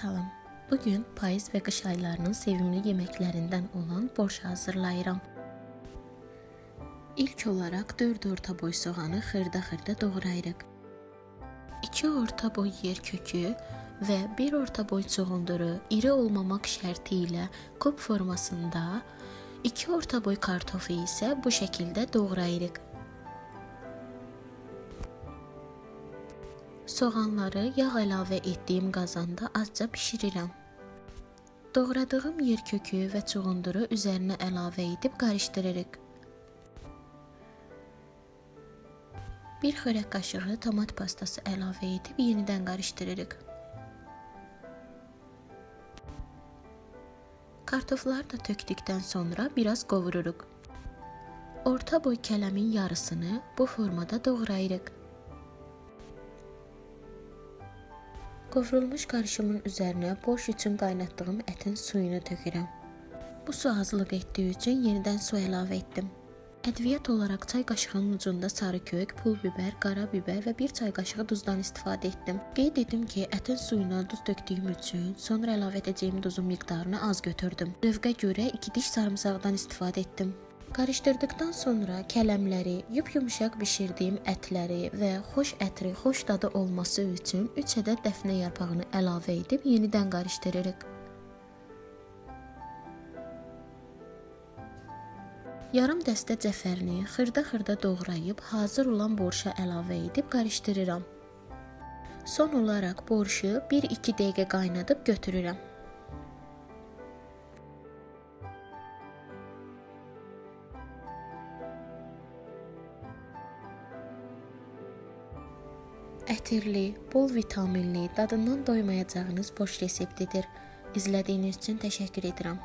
Salam. Bugün payız və qış aylarının sevimli yeməklərindən olan borş hazırlayıram. İlk olaraq 4 orta boy soğanı xırda-xırda doğrayırıq. 2 orta boy yer kökü və 1 orta boy çuğunduru iri olmamaq şərti ilə kub formasında, 2 orta boy kartofu isə bu şəkildə doğrayırıq. Soğanları yağ əlavə etdiyim qazanda azca bişirirəm. Doğradığım yer kökü və çuğunduru üzərinə əlavə edib qarışdırırıq. 1 xörək qaşığı tomat pastası əlavə edib yenidən qarışdırırıq. Kartofları da tökdükdən sonra biraz qovururuq. Orta boy kələmin yarısını bu formada doğrayırıq. Qovrulmuş qarışımın üzərinə borş üçün qaynatdığım ətin suyunu tökürəm. Bu su azlıq etdiyi üçün yenidən su əlavə etdim. Ədviyyat olaraq çay qaşığının ucunda sarı kök, pul biber, qara biber və 1 çay qaşığı duzdan istifadə etdim. Qeyd edim ki, ətin suyuna duz tökdüyüm üçün sonra əlavə edəcəyim duzun miqdarını az götürdüm. Zövqə görə 2 diş sarımsaqdan istifadə etdim. Qarışdırdıqdan sonra kələmləri, yumuşaq bişirdiyim ətləri və xoş ətri, xoş dadı olması üçün 3 ədəd dəfnə yarpağını əlavə edib yenidən qarışdırırıq. Yarım dəstə cəfərini xırda-xırda doğrayıb hazır olan borşa əlavə edib qarışdırıram. Son olaraq borşu 1-2 dəqiqə qaynadıb götürürəm. Ətirli, bol vitaminli, dadından doymayacağınız borş reseptidir. İzlədiyiniz üçün təşəkkür edirəm.